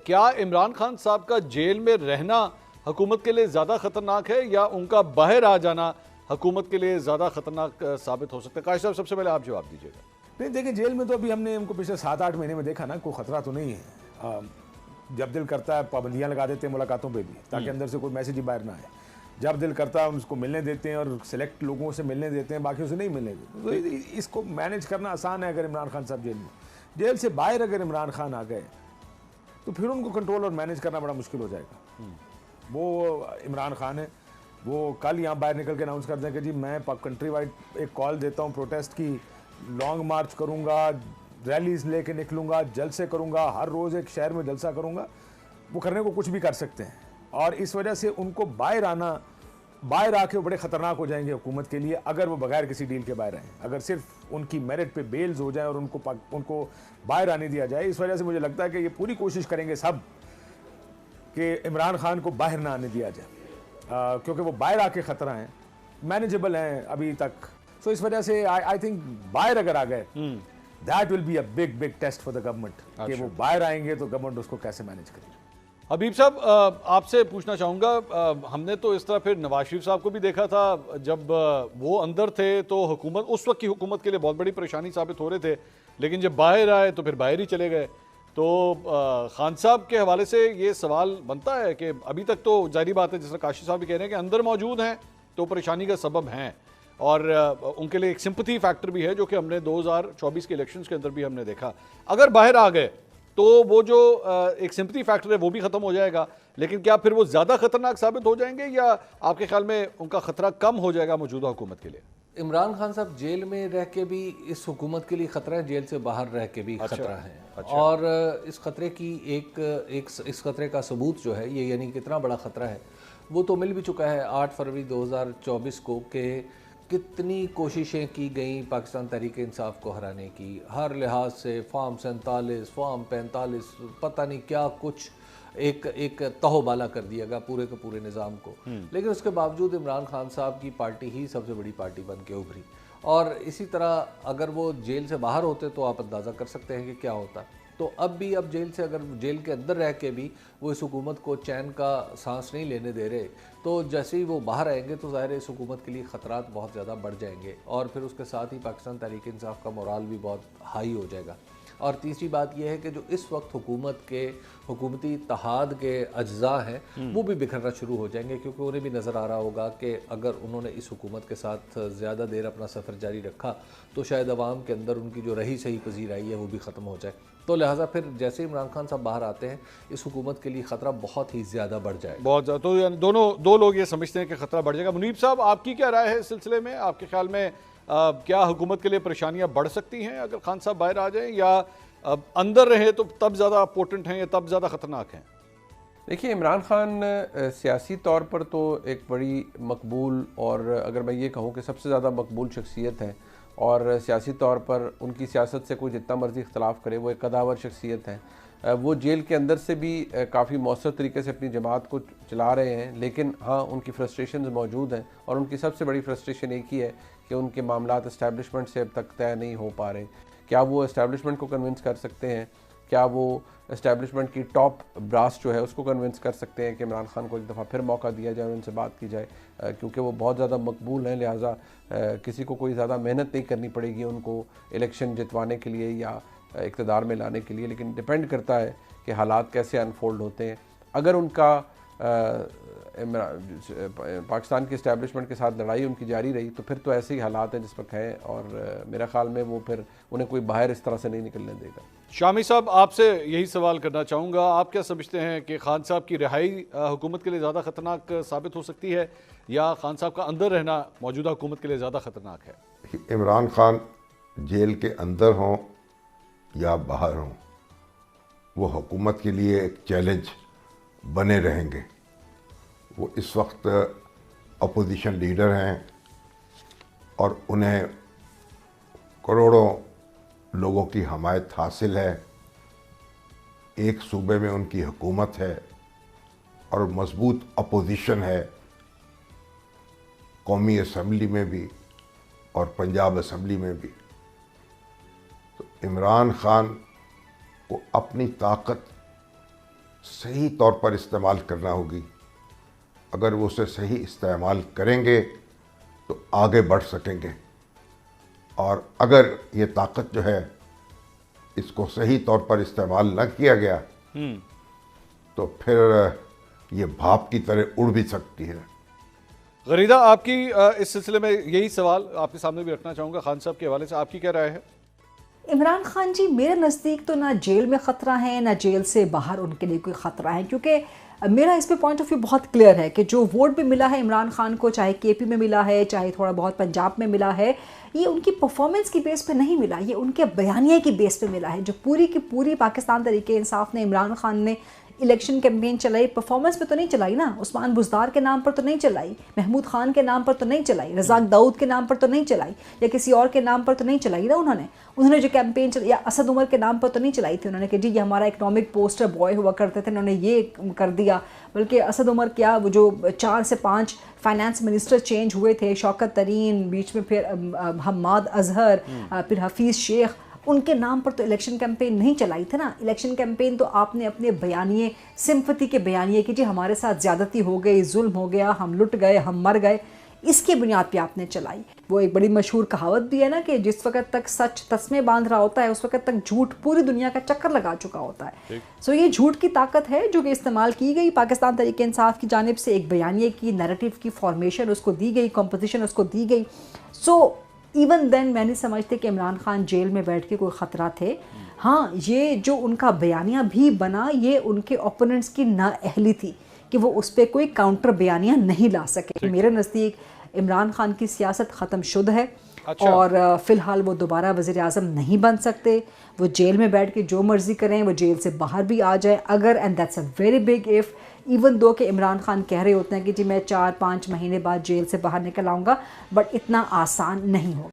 क्या इमरान खान साहब का जेल में रहना हुकूमत के लिए ज़्यादा ख़तरनाक है या उनका बाहर आ जाना हुकूमत के लिए ज़्यादा ख़तरनाक साबित हो सकता है? काश साहब, सबसे पहले आप जवाब दीजिएगा। नहीं, देखिए, जेल में तो अभी हमने उनको पिछले 7-8 महीने में देखा ना, कोई खतरा तो नहीं है। जब दिल करता है पाबंदियां लगा देते हैं मुलाकातों पे भी, ताकि अंदर से कोई मैसेज ही बाहर ना आए। जब दिल करता है उसको मिलने देते हैं और सिलेक्ट लोगों से मिलने देते हैं, बाकी उसे नहीं मिलने देते। तो इसको मैनेज करना आसान है। अगर इमरान खान साहब जेल से बाहर अगर इमरान खान आ गए तो फिर उनको कंट्रोल और मैनेज करना बड़ा मुश्किल हो जाएगा। वो इमरान खान है, वो कल यहाँ बाहर निकल के अनाउंस कर दें कि जी मैं कंट्री वाइड एक कॉल देता हूँ प्रोटेस्ट की, लॉन्ग मार्च करूँगा, रैलीज लेके निकलूँगा, जलसे करूँगा, हर रोज़ एक शहर में जलसा करूँगा। वो करने को कुछ भी कर सकते हैं और इस वजह से उनको बाहर आके वो बड़े ख़तरनाक हो जाएंगे हुकूमत के लिए, अगर वो बगैर किसी डील के बाहर आएँ। अगर सिर्फ उनकी मेरिट पे बेल्स हो जाए और उनको बाहर आने दिया जाए, इस वजह से मुझे लगता है कि ये पूरी कोशिश करेंगे सब कि इमरान खान को बाहर ना आने दिया जाए, क्योंकि वो बाहर आके ख़तरा हैं, मैनेजेबल हैं अभी तक। सो इस वजह से आई थिंक बाहर अगर आ गए, that will be a big test for the government कि वो बाहर आएंगे तो गवर्नमेंट उसको कैसे मैनेज करेगी। हबीब साहब, आपसे पूछना चाहूँगा, हमने तो इस तरह फिर नवाज शरीफ साहब को भी देखा था जब वो अंदर थे तो हुकूमत, उस वक्त की हुकूमत के लिए बहुत बड़ी परेशानी साबित हो रहे थे, लेकिन जब बाहर आए तो फिर बाहर ही चले गए। तो खान साहब के हवाले से ये सवाल बनता है कि अभी तक तो जाहिर बात है, जिस तरह काशी साहब भी कह रहे हैं कि अंदर मौजूद हैं तो परेशानी का सबब हैं और उनके लिए एक सिंपथी फैक्टर भी है, जो कि हमने 2024 के इलेक्शंस के अंदर भी हमने देखा। अगर बाहर आ गए तो वो जो एक सिंपथी फैक्टर है वो भी ख़त्म हो जाएगा, लेकिन क्या फिर वो ज़्यादा ख़तरनाक साबित हो जाएंगे या आपके ख्याल में उनका ख़तरा कम हो जाएगा मौजूदा हुकूमत के लिए? इमरान खान साहब जेल में रह के भी इस हुकूमत के लिए ख़तरा है, जेल से बाहर रह के भी ख़तरा है। और इस ख़तरे की इस ख़तरे का सबूत जो है, ये यानी कितना बड़ा ख़तरा है वो तो मिल भी चुका है 8 फरवरी 2024 को, कि कितनी कोशिशें की गई पाकिस्तान तहरीक इंसाफ को हराने की, हर लिहाज से, फॉर्म 47, फॉर्म 45, पता नहीं क्या कुछ एक तहोबाला कर दिया गया पूरे के पूरे निज़ाम को। लेकिन उसके बावजूद इमरान खान साहब की पार्टी ही सबसे बड़ी पार्टी बन के उभरी। और इसी तरह अगर वो जेल से बाहर होते तो आप अंदाज़ा कर सकते हैं कि क्या होता। तो अब जेल से, अगर जेल के अंदर रह के भी वो इस हुकूमत को चैन का सांस नहीं लेने दे रहे, तो जैसे ही वो बाहर आएंगे तो ज़ाहिर है इस हुकूमत के लिए ख़तरात बहुत ज़्यादा बढ़ जाएंगे और फिर उसके साथ ही पाकिस्तान तहरीक इंसाफ का मोराल भी बहुत हाई हो जाएगा। और तीसरी बात यह है कि जो इस वक्त हुकूमत के हुकूमती इत्तेहाद के अज्जा हैं वो भी बिखरना शुरू हो जाएंगे, क्योंकि उन्हें भी नज़र आ रहा होगा कि अगर उन्होंने इस हुकूमत के साथ ज़्यादा देर अपना सफ़र जारी रखा तो शायद अवाम के अंदर उनकी जो रही सही पजीराई है वो भी ख़त्म हो जाए। तो लिहाजा फिर जैसे इमरान खान साहब बाहर आते हैं इस हुकूमत के लिए ख़तरा बहुत ही ज़्यादा बढ़ जाए, बहुत ज़्यादा। तो यानी दो लोग ये समझते हैं कि ख़तरा बढ़ जाएगा। मुनीब साहब, आपकी क्या राय है इस सिलसिले में? आपके ख्याल में क्या हुकूमत के लिए परेशानियाँ बढ़ सकती हैं अगर खान साहब बाहर आ जाएँ, या अंदर रहे तो तब ज़्यादा पोटेंट हैं या तब ज़्यादा ख़तरनाक हैं? देखिए, इमरान खान सियासी तौर पर तो एक बड़ी मकबूल, और अगर मैं ये कहूँ कि सबसे ज़्यादा मकबूल शख्सियत है, और सियासी तौर पर उनकी सियासत से कोई जितना मर्ज़ी इख्तलाफ करे वो एक कदावर शख्सियत है। वो जेल के अंदर से भी काफ़ी मौसर तरीके से अपनी जमात को चला रहे हैं, लेकिन हाँ, उनकी फ्रस्ट्रेशन मौजूद हैं और उनकी सबसे बड़ी फ्रस्ट्रेशन एक ही है कि उनके मामलात इस्टेब्लिशमेंट से अब तक तय नहीं हो पा रहे। क्या वो इस्टेब्लिशमेंट को कन्विंस कर सकते हैं? क्या वो इस्टेब्लिशमेंट की टॉप ब्रास जो है उसको कन्विंस कर सकते हैं कि इमरान खान को एक दफ़ा फिर मौका दिया जाए और उनसे बात की जाए? क्योंकि वो बहुत ज़्यादा मकबूल हैं, लिहाजा किसी को कोई ज़्यादा मेहनत नहीं करनी पड़ेगी उनको इलेक्शन जितवाने के लिए या इक़्तिदार में लाने के लिए। लेकिन डिपेंड करता है कि हालात कैसे अनफोल्ड होते हैं। अगर उनका पाकिस्तान के इस्टेब्लिशमेंट के साथ लड़ाई उनकी जारी रही तो फिर तो ऐसे ही हालात हैं जिस वक्त हैं, और मेरा ख्याल में वो फिर उन्हें कोई बाहर इस तरह से नहीं निकलने देगा। शामी साहब, आपसे यही सवाल करना चाहूँगा, आप क्या समझते हैं कि खान साहब की रिहाई हुकूमत के लिए ज़्यादा ख़तरनाक साबित हो सकती है या खान साहब का अंदर रहना मौजूदा हुकूमत के लिए ज़्यादा ख़तरनाक है? इमरान खान जेल के अंदर हों या बाहर हों, वो हुकूमत के लिए एक चैलेंज बने रहेंगे। वो इस वक्त अपोजिशन लीडर हैं और उन्हें करोड़ों लोगों की हमायत हासिल है। एक सूबे में उनकी हुकूमत है और मजबूत अपोजिशन है, कौमी असम्बली में भी और पंजाब असम्बली में भी। तो इमरान खान को अपनी ताकत सही तौर पर इस्तेमाल करना होगी। अगर वो उसे सही इस्तेमाल करेंगे तो आगे बढ़ सकेंगे, और अगर ये ताकत जो है इसको सही तौर पर इस्तेमाल न किया गया तो फिर ये भाप की तरह उड़ भी सकती है। गरीदा, आपकी इस सिलसिले में यही सवाल आपके सामने भी रखना चाहूँगा, खान साहब के हवाले से आपकी क्या राय है? इमरान खान जी मेरे नज़दीक तो ना जेल में ख़तरा है ना जेल से बाहर उनके लिए कोई ख़तरा है, क्योंकि मेरा इस पे पॉइंट ऑफ व्यू बहुत क्लियर है कि जो वोट भी मिला है इमरान खान को, चाहे केपी में मिला है चाहे थोड़ा बहुत पंजाब में मिला है, ये उनकी परफॉर्मेंस की बेस पे नहीं मिला, ये उनके बयानिए की बेस पे मिला है। जो पूरी की पूरी पाकिस्तान तहरीक इंसाफ ने, इमरान खान ने इलेक्शन कैंपेन चलाई, परफॉर्मेंस पे तो नहीं चलाई ना, उस्मान बुज़दार के नाम पर तो नहीं चलाई, महमूद खान के नाम पर तो नहीं चलाई, रज़ाक दाऊद के नाम पर तो नहीं चलाई, या किसी और के नाम पर तो नहीं चलाई ना उन्होंने जो कैंपेन चलाई, या असद उमर के नाम पर तो नहीं चलाई थी उन्होंने कि जी ये हमारा इकनॉमिक पोस्टर बॉय हुआ करते थे, उन्होंने ये कर दिया। बल्कि असद उमर क्या, वो जो 4 से 5 फाइनेंस मिनिस्टर चेंज हुए थे, शौकत तरीन, बीच में फिर हम्माद अजहर, फिर हफीज़ शेख, उनके नाम पर तो इलेक्शन कैंपेन नहीं चलाई थी ना। इलेक्शन कैंपेन तो आपने अपने बयानिए, सिंपथी के बयानिए कि जी हमारे साथ ज़्यादती हो गई, जुल्म हो गया, हम लुट गए, हम मर गए, इसके बुनियाद पे आपने चलाई। वो एक बड़ी मशहूर कहावत भी है ना कि जिस वक्त तक सच तस्मे बांध रहा होता है उस वक्त तक झूठ पूरी दुनिया का चक्कर लगा चुका होता है। सो ये झूठ की ताकत है जो कि इस्तेमाल की गई पाकिस्तान तहरीक इंसाफ की जानिब से, एक बयानिए की नैरेटिव की फॉर्मेशन उसको दी गई, कॉम्पोजिशन उसको दी गई। सो इवन देन मैं नहीं समझती कि इमरान खान जेल में बैठ के कोई ख़तरा थे। हाँ, ये जो उनका बयानिया भी बना, ये उनके ओपोनेंट्स की नाअहली थी कि वो उस पर कोई काउंटर बयानिया नहीं ला सके। मेरे नज़दीक इमरान खान की सियासत ख़त्म शुद्ध है। अच्छा। और फ़िलहाल वो दोबारा वज़ीर आज़म नहीं बन सकते। वो जेल में बैठ के जो मर्ज़ी करें, वो जेल से बाहर भी आ जाए अगर, and that's a very big if, even though कि इमरान खान कह रहे होते हैं कि जी मैं 4-5 महीने बाद जेल से बाहर निकल आऊँगा, बट इतना आसान नहीं होगा।